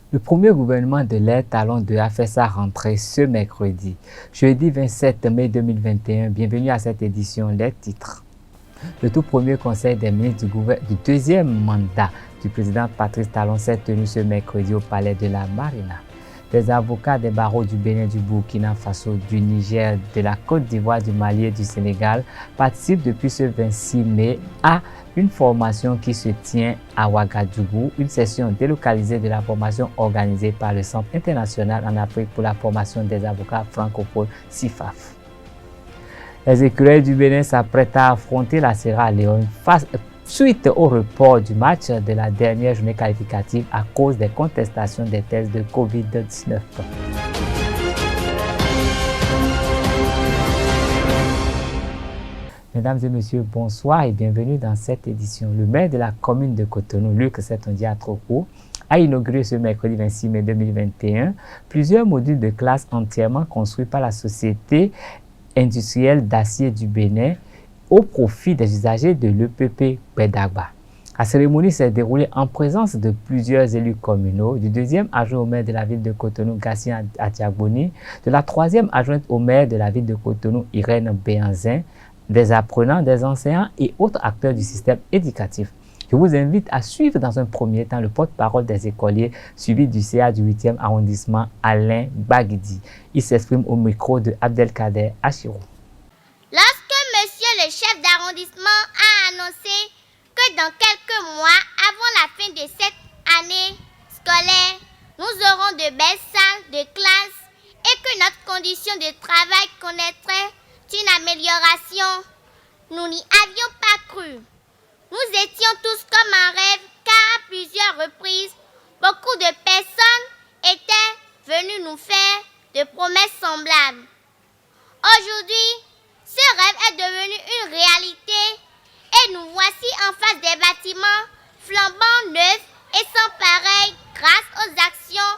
Le premier gouvernement de l'ère Talon 2 a fait sa rentrée ce mercredi, jeudi 27 mai 2021. Bienvenue à cette édition. Les titres. Le tout premier conseil des ministres du deuxième mandat du président Patrice Talon s'est tenu ce mercredi au palais de la Marina. Des avocats des barreaux du Bénin, du Burkina Faso, du Niger, de la Côte d'Ivoire, du Mali et du Sénégal participent depuis ce 26 mai à une formation qui se tient à Ouagadougou, une session délocalisée de la formation organisée par le Centre international en Afrique pour la formation des avocats francophones CIFAF. Les écureuils du Bénin s'apprêtent à affronter la Sierra Leone suite au report du match de la dernière journée qualificative à cause des contestations des tests de Covid-19. Mesdames et messieurs, bonsoir et bienvenue dans cette édition. Le maire de la commune de Cotonou, Luc Setondia Atroko, a inauguré ce mercredi 26 mai 2021 plusieurs modules de classe entièrement construits par la société industrielle d'acier du Bénin au profit des usagers de l'EPP Bedagba. La cérémonie s'est déroulée en présence de plusieurs élus communaux, du deuxième adjoint au maire de la ville de Cotonou, Gatien Atiagboni, de la troisième adjointe au maire de la ville de Cotonou, Irène Béanzin, des apprenants, des enseignants et autres acteurs du système éducatif. Je vous invite à suivre dans un premier temps le porte-parole des écoliers, suivi du CA du 8e arrondissement, Alain Baguidi. Il s'exprime au micro de Abdelkader Achirou. Lorsque monsieur le chef d'arrondissement a annoncé que dans quelques mois, avant la fin de cette année scolaire, nous aurons de belles salles de classe et que notre condition de travail connaîtrait une amélioration, nous n'y avions pas cru. Nous étions tous comme un rêve car à plusieurs reprises, beaucoup de personnes étaient venues nous faire de promesses semblables. Aujourd'hui, ce rêve est devenu une réalité et nous voici en face des bâtiments flambant neufs et sans pareil grâce aux actions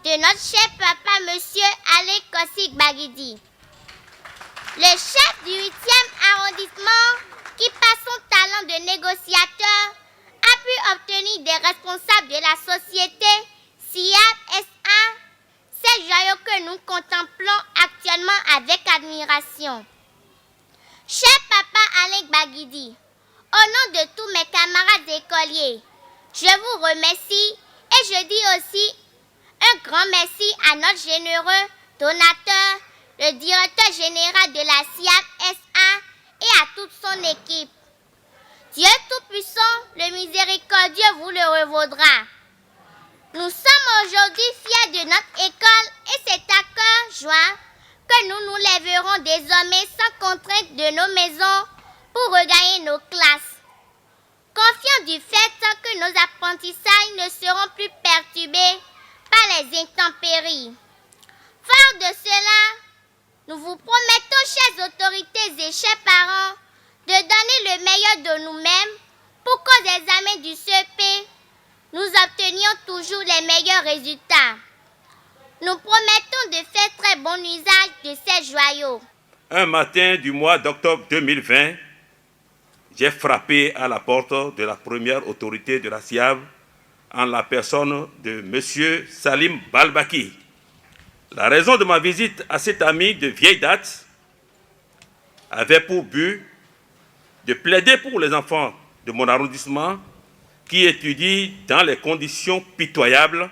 de notre cher papa monsieur Alain Kossik Baguidi. Le chef du 8e arrondissement, qui par son talent de négociateur a pu obtenir des responsables de la société SIAB SA, ces joyaux que nous contemplons actuellement avec admiration. Cher papa Alain Baguidi, au nom de tous mes camarades écoliers, je vous remercie et je dis aussi un grand merci à notre généreux donateur, le directeur général de la SIAB SA et à toute son équipe. Dieu Tout-Puissant, le miséricordieux, vous le revaudra. Nous sommes aujourd'hui fiers de notre école et c'est à cœur joie que nous nous lèverons désormais sans contrainte de nos maisons pour regagner nos classes. Confiants du fait que nos apprentissages ne seront plus perturbés par les intempéries. Fort de cela, nous vous promettons, chères autorités et chers parents, de donner le meilleur de nous-mêmes pour qu'aux examens du CEP, nous obtenions toujours les meilleurs résultats. Nous promettons de faire très bon usage de ces joyaux. Un matin du mois d'octobre 2020, j'ai frappé à la porte de la première autorité de la SIAB en la personne de M. Salim Balbaki. La raison de ma visite à cet ami de vieille date avait pour but de plaider pour les enfants de mon arrondissement qui étudient dans les conditions pitoyables,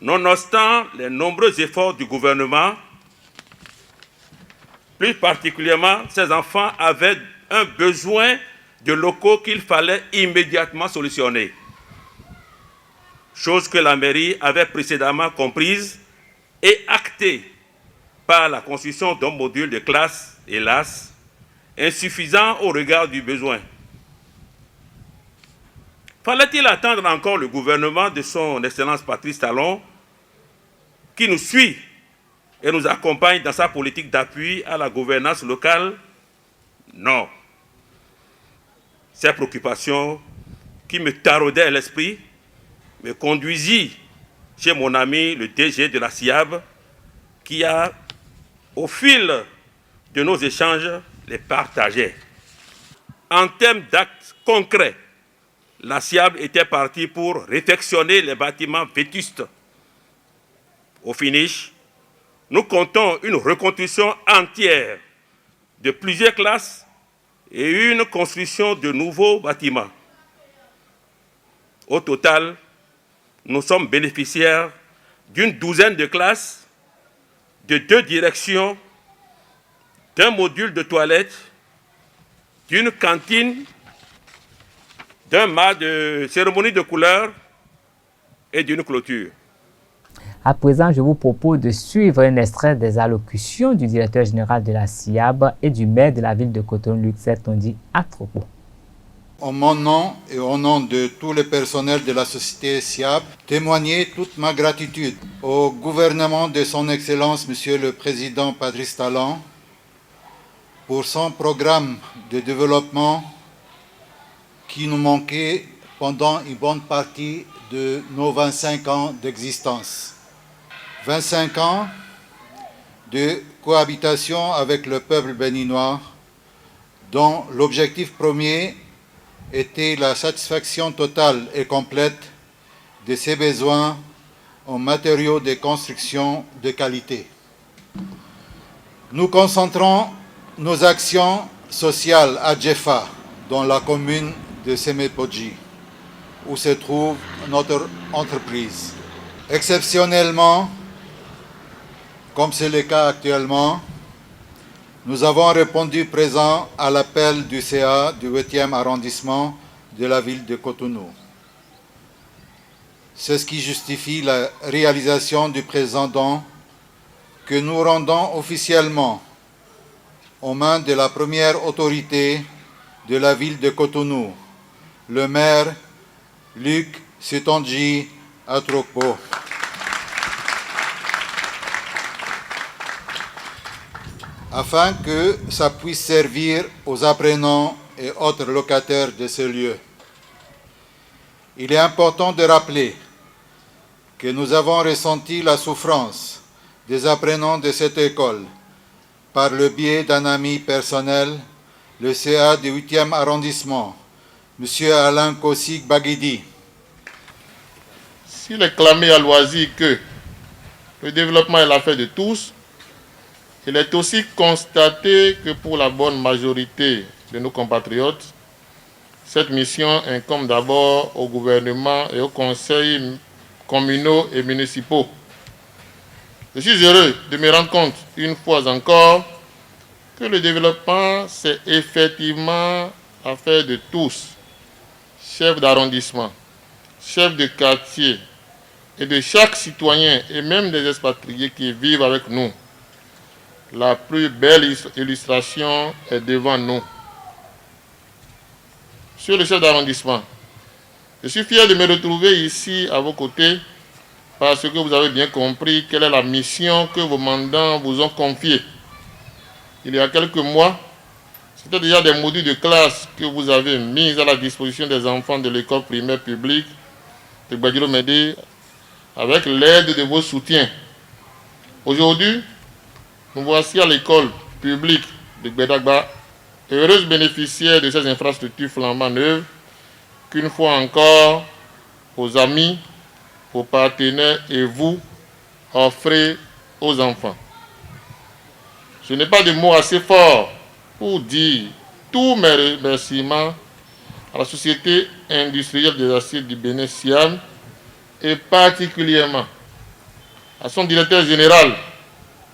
nonobstant les nombreux efforts du gouvernement. Plus particulièrement, ces enfants avaient un besoin de locaux qu'il fallait immédiatement solutionner. Chose que la mairie avait précédemment comprise et actée par la construction d'un module de classe, hélas, insuffisant au regard du besoin. Fallait-il attendre encore le gouvernement de son Excellence Patrice Talon, qui nous suit et nous accompagne dans sa politique d'appui à la gouvernance locale? Non. Ces préoccupations qui me taraudaient à l'esprit me conduisit chez mon ami le DG de la SIAB, qui a, au fil de nos échanges, les partageait. En termes d'actes concrets, la SIAB était partie pour réfectionner les bâtiments vétustes Au finish, nous comptons une reconstruction entière de plusieurs classes et une construction de nouveaux bâtiments. Au total, nous sommes bénéficiaires d'une douzaine de classes, de 2 directions, d'un module de toilette, d'une cantine, d'un mât de cérémonie de couleur et d'une clôture. À présent, je vous propose de suivre un extrait des allocutions du directeur général de la SIAB et du maire de la ville de Cotonou, Luc Tondi, à propos. En mon nom et au nom de tous les personnels de la société SIAB, témoigner toute ma gratitude au gouvernement de son Excellence, Monsieur le Président Patrice Talon, pour son programme de développement qui nous manquait pendant une bonne partie de nos 25 ans d'existence. 25 ans de cohabitation avec le peuple béninois, dont l'objectif premier était la satisfaction totale et complète de ses besoins en matériaux de construction de qualité. Nous concentrons nos actions sociales à Djefa, dans la commune de Semepodji, où se trouve notre entreprise. Exceptionnellement, comme c'est le cas actuellement, nous avons répondu présent à l'appel du CA du 8e arrondissement de la ville de Cotonou. C'est ce qui justifie la réalisation du présent don que nous rendons officiellement aux mains de la première autorité de la ville de Cotonou, le maire Luc Tondi Atropo. Afin que ça puisse servir aux apprenants et autres locataires de ce lieu. Il est important de rappeler que nous avons ressenti la souffrance des apprenants de cette école par le biais d'un ami personnel, le CA du 8e arrondissement, M. Alain Kossik Baguidi. S'il est clamé à loisir que le développement est l'affaire de tous, il est aussi constaté que pour la bonne majorité de nos compatriotes, cette mission incombe d'abord au gouvernement et aux conseils communaux et municipaux. Je suis heureux de me rendre compte, une fois encore, que le développement, c'est effectivement affaire de tous, chefs d'arrondissement, chefs de quartier, et de chaque citoyen, et même des expatriés qui vivent avec nous. La plus belle illustration est devant nous. Monsieur le chef d'arrondissement, je suis fier de me retrouver ici à vos côtés parce que vous avez bien compris quelle est la mission que vos mandants vous ont confiée. Il y a quelques mois, c'était déjà des modules de classe que vous avez mis à la disposition des enfants de l'école primaire publique de Gbadjilo Médé avec l'aide de vos soutiens. Aujourd'hui, nous voici à l'école publique de Gbedagba, heureuse bénéficiaire de ces infrastructures flambant neuves, qu'une fois encore, vos amis, vos partenaires et vous offrez aux enfants. Je n'ai pas de mots assez forts pour dire tous mes remerciements à la Société industrielle des aciers du Bénin SIAB et particulièrement à son directeur général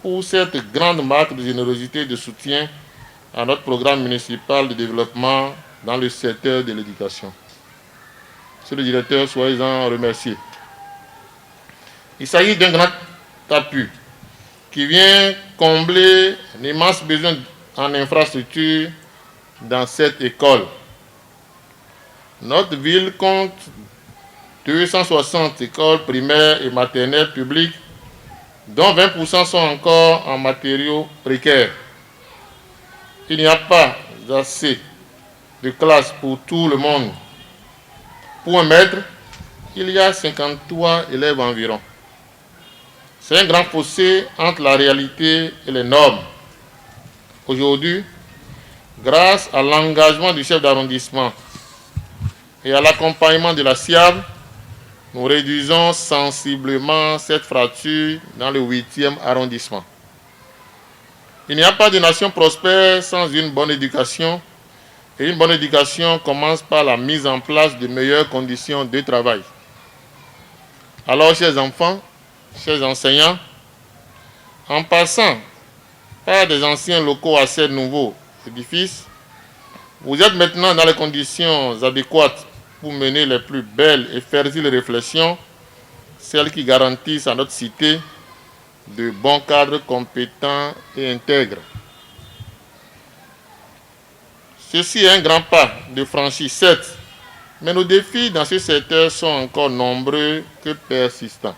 pour cette grande marque de générosité et de soutien à notre programme municipal de développement dans le secteur de l'éducation. Monsieur le directeur, soyez-en remercié. Il s'agit d'un grand appui qui vient combler l'immense besoin en infrastructure dans cette école. Notre ville compte 260 écoles primaires et maternelles publiques, dont 20% sont encore en matériaux précaires. Il n'y a pas assez de classes pour tout le monde. Pour un maître, il y a 53 élèves environ. C'est un grand fossé entre la réalité et les normes. Aujourd'hui, grâce à l'engagement du chef d'arrondissement et à l'accompagnement de la SIAB, nous réduisons sensiblement cette fracture dans le 8e arrondissement. Il n'y a pas de nation prospère sans une bonne éducation. Et une bonne éducation commence par la mise en place de meilleures conditions de travail. Alors, chers enfants, chers enseignants, en passant par des anciens locaux à ces nouveaux édifices, vous êtes maintenant dans les conditions adéquates pour mener les plus belles et fertiles réflexions, celles qui garantissent à notre cité de bons cadres compétents et intègres. Ceci est un grand pas de franchi, certes, mais nos défis dans ce secteur sont encore nombreux que persistants.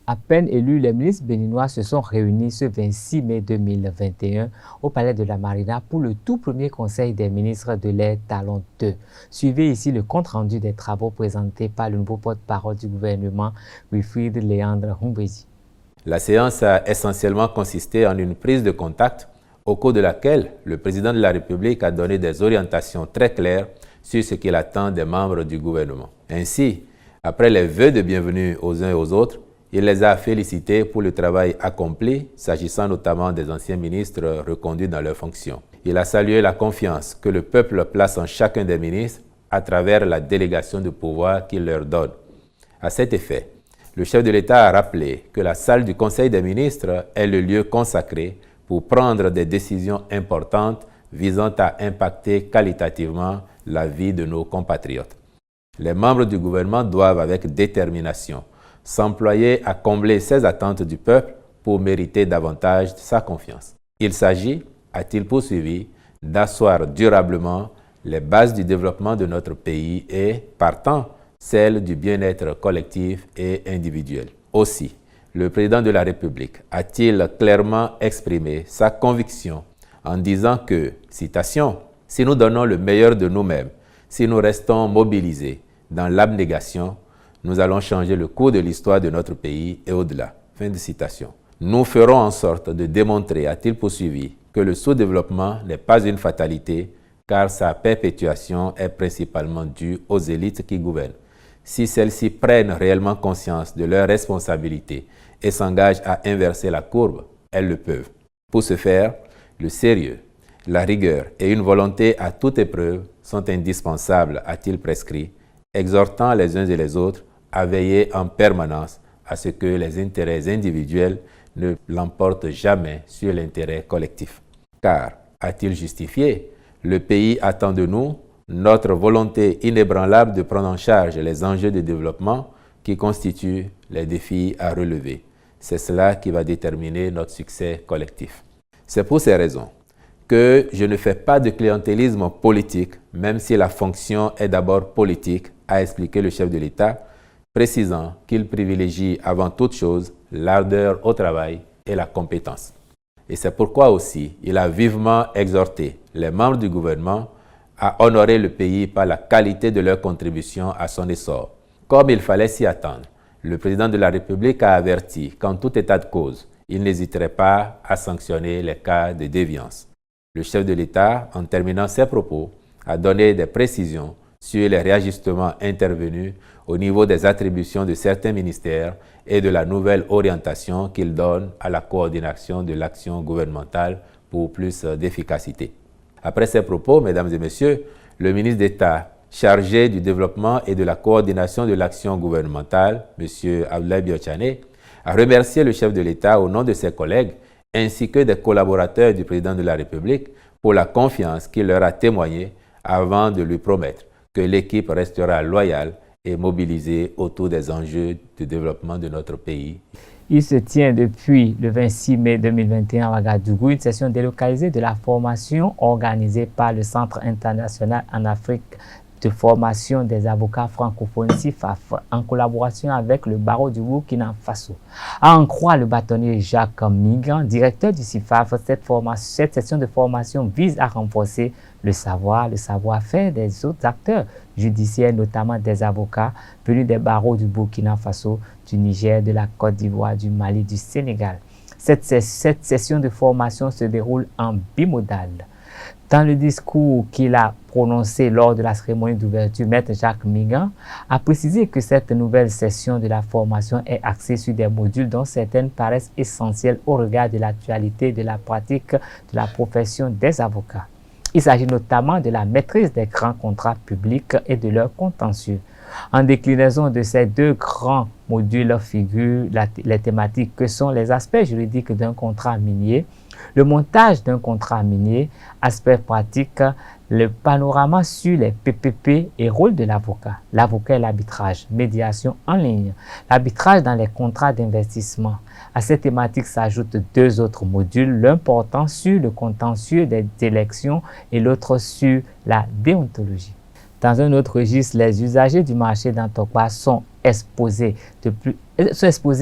À peine élus, les ministres béninois se sont réunis ce 26 mai 2021 au Palais de la Marina pour le tout premier conseil des ministres de l'ère Talon 2. Suivez ici le compte-rendu des travaux présentés par le nouveau porte-parole du gouvernement, Wilfried Léandre Humbezi. La séance a essentiellement consisté en une prise de contact au cours de laquelle le président de la République a donné des orientations très claires sur ce qu'il attend des membres du gouvernement. Ainsi, après les vœux de bienvenue aux uns et aux autres, il les a félicités pour le travail accompli, s'agissant notamment des anciens ministres reconduits dans leurs fonctions. Il a salué la confiance que le peuple place en chacun des ministres à travers la délégation de pouvoir qu'il leur donne. À cet effet, le chef de l'État a rappelé que la salle du Conseil des ministres est le lieu consacré pour prendre des décisions importantes visant à impacter qualitativement la vie de nos compatriotes. Les membres du gouvernement doivent avec détermination s'employer à combler ces attentes du peuple pour mériter davantage de sa confiance. Il s'agit, a-t-il poursuivi, d'asseoir durablement les bases du développement de notre pays et, partant, celles du bien-être collectif et individuel. Aussi, le président de la République a-t-il clairement exprimé sa conviction en disant que, citation, « Si nous donnons le meilleur de nous-mêmes, si nous restons mobilisés dans l'abnégation, nous allons changer le cours de l'histoire de notre pays et au-delà. » Fin de citation. Nous ferons en sorte de démontrer, a-t-il poursuivi, que le sous-développement n'est pas une fatalité, car sa perpétuation est principalement due aux élites qui gouvernent. Si celles-ci prennent réellement conscience de leurs responsabilités et s'engagent à inverser la courbe, elles le peuvent. Pour ce faire, le sérieux, la rigueur et une volonté à toute épreuve sont indispensables, a-t-il prescrit, exhortant les uns et les autres à veiller en permanence à ce que les intérêts individuels ne l'emportent jamais sur l'intérêt collectif. Car, a-t-il justifié, le pays attend de nous notre volonté inébranlable de prendre en charge les enjeux de développement qui constituent les défis à relever. C'est cela qui va déterminer notre succès collectif. C'est pour ces raisons que je ne fais pas de clientélisme politique, même si la fonction est d'abord politique, a expliqué le chef de l'État, précisant qu'il privilégie avant toute chose l'ardeur au travail et la compétence. Et c'est pourquoi aussi il a vivement exhorté les membres du gouvernement à honorer le pays par la qualité de leur contribution à son essor. Comme il fallait s'y attendre, le président de la République a averti qu'en tout état de cause, il n'hésiterait pas à sanctionner les cas de déviance. Le chef de l'État, en terminant ses propos, a donné des précisions sur les réajustements intervenus au niveau des attributions de certains ministères et de la nouvelle orientation qu'il donne à la coordination de l'action gouvernementale pour plus d'efficacité. Après ces propos, mesdames et messieurs, le ministre d'État chargé du développement et de la coordination de l'action gouvernementale, M. Abdoulaye Biotchane, a remercié le chef de l'État au nom de ses collègues ainsi que des collaborateurs du président de la République pour la confiance qu'il leur a témoignée avant de lui promettre que l'équipe restera loyale et mobilisée autour des enjeux de développement de notre pays. Il se tient depuis le 26 mai 2021 à Ouagadougou une session délocalisée de la formation organisée par le Centre international en Afrique de formation des avocats francophones CIFAF en collaboration avec le barreau du Burkina Faso. À en croire le bâtonnier Jacques Migrant, directeur du CIFAF, cette session de formation vise à renforcer le savoir-faire des autres acteurs judiciaires, notamment des avocats venus des barreaux du Burkina Faso, du Niger, de la Côte d'Ivoire, du Mali, du Sénégal. Cette session de formation se déroule en bimodal. Dans le discours qu'il a prononcé lors de la cérémonie d'ouverture, Maître Jacques Migan, a précisé que cette nouvelle session de la formation est axée sur des modules dont certaines paraissent essentielles au regard de l'actualité et de la pratique de la profession des avocats. Il s'agit notamment de la maîtrise des grands contrats publics et de leurs contentieux. En déclinaison de ces deux grands modules figurent les thématiques que sont les aspects juridiques d'un contrat minier, le montage d'un contrat minier, aspects pratiques, le panorama sur les PPP et rôle de l'avocat. L'avocat et l'arbitrage, médiation en ligne, l'arbitrage dans les contrats d'investissement. À cette thématique s'ajoutent deux autres modules, l'un portant sur le contentieux des élections et l'autre sur la déontologie. Dans un autre registre, les usagers du marché d'Antokwa sont exposés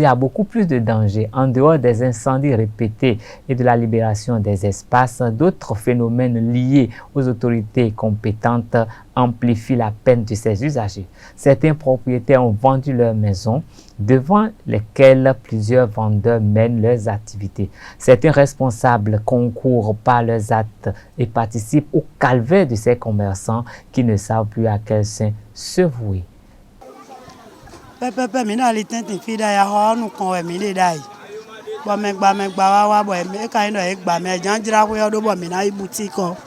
à beaucoup plus de dangers. En dehors des incendies répétés et de la libération des espaces, d'autres phénomènes liés aux autorités compétentes amplifient la peine de ces usagers. Certains propriétaires ont vendu leurs maisons, devant lesquelles plusieurs vendeurs mènent leurs activités. Certains responsables concourent par leurs actes et participent au calvaire de ces commerçants qui ne savent plus à quel saint se vouer. Pepe mina litenti fida ya ho nu kon we mi le dai bo me gba wa bo me ka ino e gba me jan jira ko yo do bo mi na i boutique ko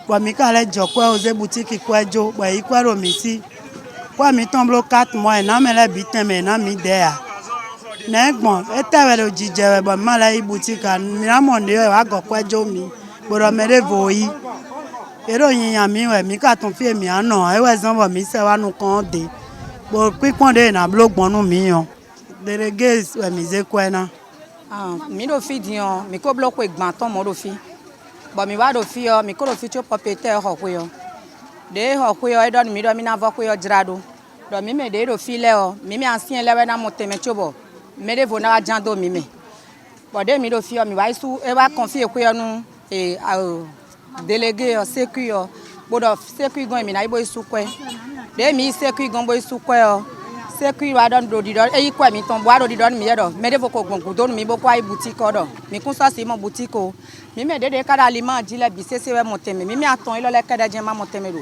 bo mi ka le joko o ze boutique ko ejo bo i ko ro mi si ko mi tomblo 4 mois na me le bitin me na mi de ya na egbon e tewe lo jije we bo ma le i boutique an mi na mo de wa go ko ejo mi bo ro me le vo yi ero yin yan mi we mi ka tun fi mi ano e we zan bo mi se wa nu kan de bo pipon de na blogbonu mi yon délégué we mi ze kwena mi do fi dion mi ko bloko egban ton mo do fi bo mi wa do fi yo mi ko do fi cho propriétaire ho ko yo de ho ko yo e don mi do mi na vo ko yo jirado do mi me de do fi le o mi ancien le we na mo teme chobo me de vo na jando mi me bo de mi do fi yo mi wa su e wa confie ko yo nu e délégué o sécu yo bo do sécu gon mi na ibo isu kwe de mi sécu gon bo isu kwe o sécu wa don do di don e ikwe mi ton bo do di don mi yedo me de voko gbonku don mi bo kwa i boutique odo mi kun so si mo boutique o mi me de kada aliment di le bi sese we moteme mi aton ilo le kada je ma moteme do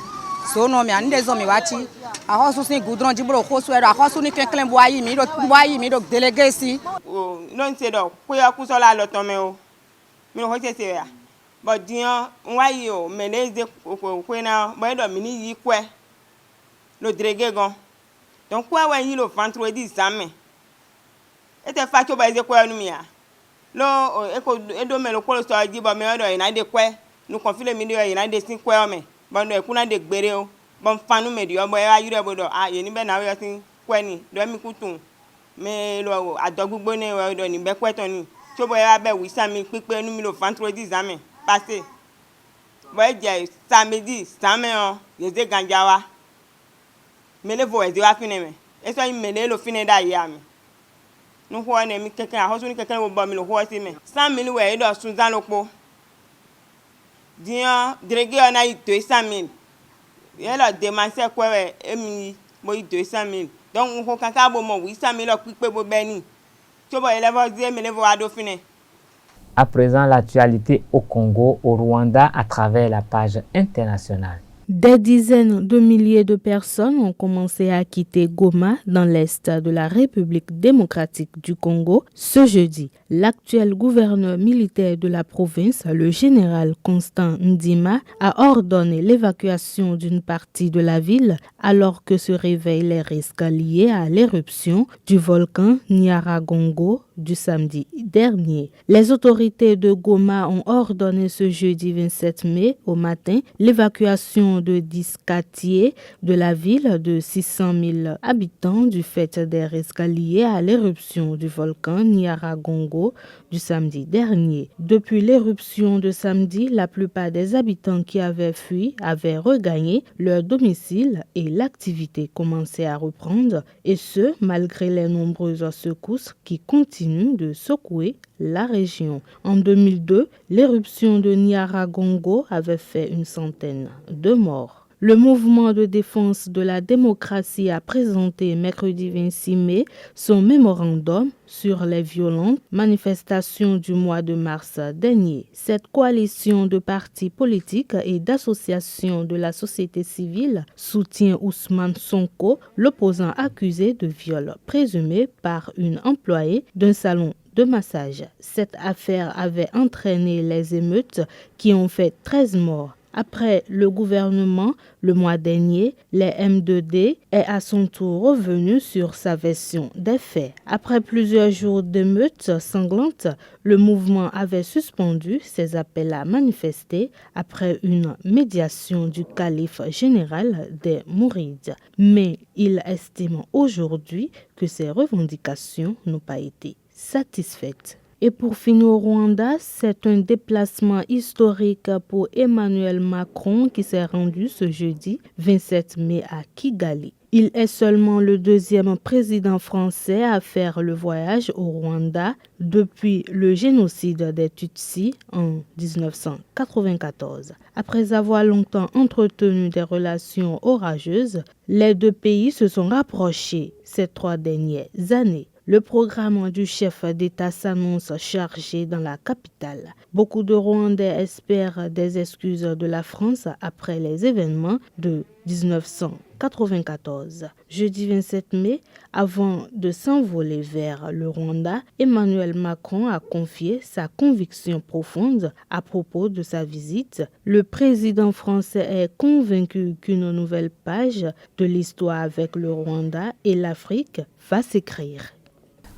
so no mi ande zo mi wachi a ho su sin goudron di bro ko so e a ho su ni kenklen bo ayi mi do délégué si o no nse do ko ya ku so la lo ton me o mi no ho se ya but dian wa yi o me le ze ko na bo do mi ni yi kwe lo délégué gon donc quoi ouais il le vendredi jamais était fa cho ba ze kwa nu mi a lo e do me lo ko so ji ba me do ina de kwe nu confile mi do ina de sin kwe o me ba no e kuna de gbere o ba fanu me di o bo ya yure bo do a ye ni be na we sin kwe ni do mi kutun me lo adogbugbo ni we do ni be kwe ton ni cho bo ya be wi sami pipe nu mi lo vendredi jamais passé bo e je samedi jamais o ye de ganjawa mele vo e wa fine me eso yin mele lo fine da ya mi nu ho na mi keke a ho so ni keke wo ba mi lo ho si me 100,000 we do sunzan lopo dian délégué na ito 100,000 ye lo de ma se kwe we emi mo ito 100,000 donc ho kan ka bo mo wi 100,000 lo pipe bo be ni so bo ele vo die mele vo wa do fine. À présent, l'actualité au Congo, au Rwanda, à travers la page internationale. Des dizaines de milliers de personnes ont commencé à quitter Goma dans l'est de la République démocratique du Congo ce jeudi. L'actuel gouverneur militaire de la province, le général Constant Ndima, a ordonné l'évacuation d'une partie de la ville alors que se réveillent les risques liés à l'éruption du volcan Nyiragongo du samedi dernier. Les autorités de Goma ont ordonné ce jeudi 27 mai au matin l'évacuation de 10 quartiers de la ville de 600 000 habitants du fait des risques liés à l'éruption du volcan Nyiragongo du samedi dernier. Depuis l'éruption de samedi, la plupart des habitants qui avaient fui avaient regagné leur domicile et l'activité commençait à reprendre, et ce, malgré les nombreuses secousses qui continuent de secouer la région. En 2002, l'éruption de Nyiragongo avait fait une centaine de morts. Le mouvement de défense de la démocratie a présenté mercredi 26 mai son mémorandum sur les violentes manifestations du mois de mars dernier. Cette coalition de partis politiques et d'associations de la société civile soutient Ousmane Sonko, l'opposant accusé de viol présumé par une employée d'un salon de massage. Cette affaire avait entraîné les émeutes qui ont fait 13 morts. Après le gouvernement, le mois dernier, les M2D est à son tour revenu sur sa version des faits. Après plusieurs jours d'émeutes sanglantes, le mouvement avait suspendu ses appels à manifester après une médiation du calife général des Mourides. Mais il estime aujourd'hui que ces revendications n'ont pas été satisfaites. Et pour finir au Rwanda, c'est un déplacement historique pour Emmanuel Macron qui s'est rendu ce jeudi 27 mai à Kigali. Il est seulement le deuxième président français à faire le voyage au Rwanda depuis le génocide des Tutsis en 1994. Après avoir longtemps entretenu des relations orageuses, les deux pays se sont rapprochés ces 3 dernières années. Le programme du chef d'État s'annonce chargé dans la capitale. Beaucoup de Rwandais espèrent des excuses de la France après les événements de 1994. Jeudi 27 mai, avant de s'envoler vers le Rwanda, Emmanuel Macron a confié sa conviction profonde à propos de sa visite. Le président français est convaincu qu'une nouvelle page de l'histoire avec le Rwanda et l'Afrique va s'écrire.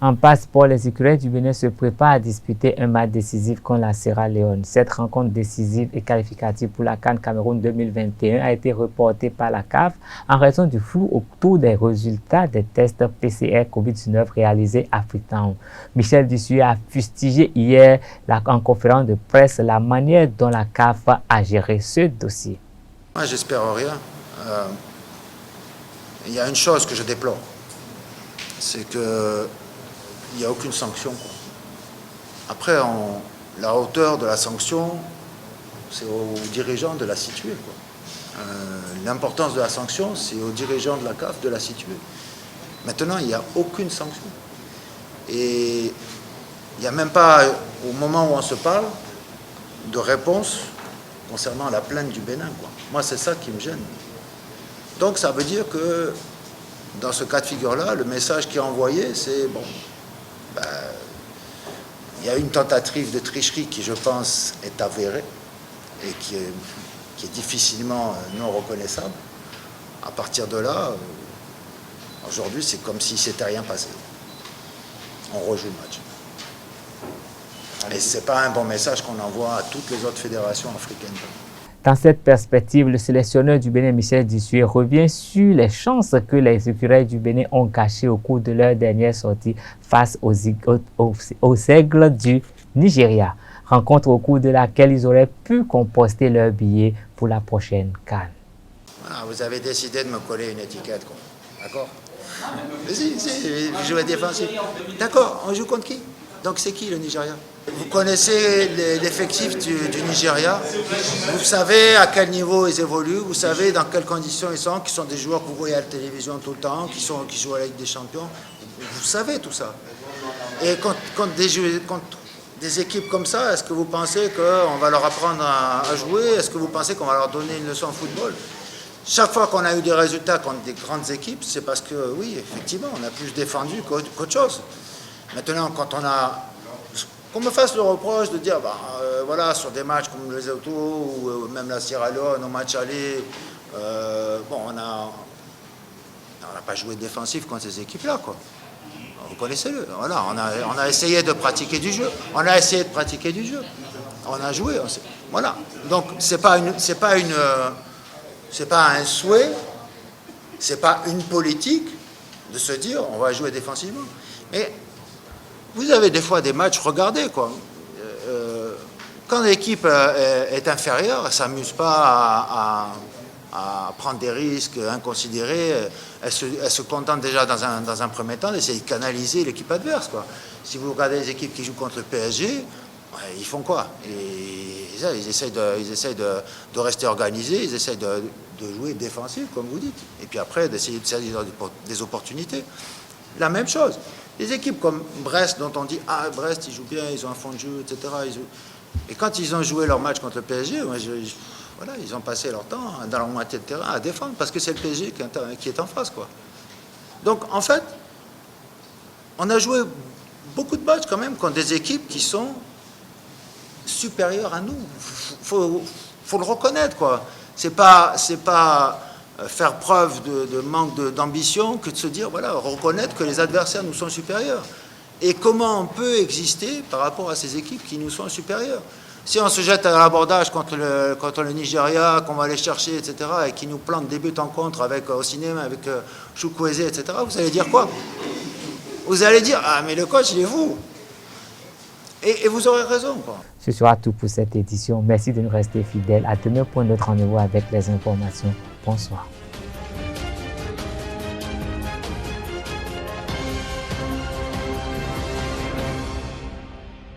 En passeport, les écureuils du Bénin se préparent à disputer un match décisif contre la Sierra Leone. Cette rencontre décisive et qualificative pour la CAN Cameroun 2021 a été reportée par la CAF en raison du flou autour des résultats des tests PCR COVID-19 réalisés à Freetown. Michel Dussuyer a fustigé hier en conférence de presse la manière dont la CAF a géré ce dossier. Moi, j'espère rien. Il y a une chose que je déplore, c'est que il n'y a aucune sanction. Après, la hauteur de la sanction, c'est aux dirigeants de la situer. L'importance de la sanction, c'est aux dirigeants de la CAF de la situer. Maintenant, il n'y a aucune sanction. Et il n'y a même pas, au moment où on se parle, de réponse concernant la plainte du Bénin. Moi, c'est ça qui me gêne. Donc, ça veut dire que, dans ce cas de figure-là, le message qui est envoyé, c'est bon. Il y a une tentative de tricherie qui, je pense, est avérée et qui est difficilement non reconnaissable. À partir de là, aujourd'hui, c'est comme si s'était rien passé. On rejoue le match. Et ce n'est pas un bon message qu'on envoie à toutes les autres fédérations africaines. Dans cette perspective, le sélectionneur du Bénin, Michel Dussuyer, revient sur les chances que les écureuils du Bénin ont cachées au cours de leur dernière sortie face aux aigles du Nigeria. Rencontre au cours de laquelle ils auraient pu composter leur billet pour la prochaine CAN. Voilà, vous avez décidé de me coller une étiquette, d'accord? Si, vous jouez défensif. D'accord, on joue contre qui? Donc c'est qui le Nigeria? Vous connaissez l'effectif du Nigeria, vous savez à quel niveau ils évoluent, vous savez dans quelles conditions ils sont, qui sont des joueurs que vous voyez à la télévision tout le temps, qui jouent à la Ligue des Champions, vous savez tout ça. Et contre des équipes comme ça, est-ce que vous pensez qu'on va leur apprendre à jouer? Est-ce que vous pensez qu'on va leur donner une leçon de football? Chaque fois qu'on a eu des résultats contre des grandes équipes, c'est parce que, oui, effectivement, on a plus défendu qu'autre chose. Maintenant, quand on a... Qu'on me fasse le reproche de dire, voilà, sur des matchs comme les Autos ou même la Sierra Leone, au match aller, on n'a pas joué défensif contre ces équipes-là, quoi. Vous connaissez-le. Voilà, on a essayé de pratiquer du jeu. On a joué. Voilà. Donc, c'est pas un souhait, c'est pas une politique de se dire, on va jouer défensivement. Mais vous avez des fois des matchs, regardez, quoi. Quand l'équipe est inférieure, elle ne s'amuse pas à prendre des risques inconsidérés. Elle se contente déjà dans un premier temps d'essayer de canaliser l'équipe adverse, quoi. Si vous regardez les équipes qui jouent contre le PSG, ils font quoi? Ils Ils essayent de rester organisés, ils essayent de jouer défensif, comme vous dites. Et puis après, d'essayer de saisir des opportunités. La même chose. Les équipes comme Brest, dont on dit « Ah, Brest, ils jouent bien, ils ont un fond de jeu, etc. » Et quand ils ont joué leur match contre le PSG, voilà, ils ont passé leur temps dans la moitié de terrain à défendre, parce que c'est le PSG qui est en face, quoi. Donc, en fait, on a joué beaucoup de matchs quand même contre des équipes qui sont supérieures à nous. Faut le reconnaître, quoi. C'est pas faire preuve de manque d'ambition que de se dire, voilà, reconnaître que les adversaires nous sont supérieurs. Et comment on peut exister par rapport à ces équipes qui nous sont supérieures? Si on se jette à l'abordage contre le Nigeria, qu'on va aller chercher, etc., et qui nous plante des buts en contre au cinéma, avec Chukwueze, etc., vous allez dire quoi? Vous allez dire, ah, mais le coach, il est vous. Et vous aurez raison, quoi. Ce sera tout pour cette édition. Merci de nous rester fidèles. À demain pour notre rendez-vous avec les informations. Bonsoir.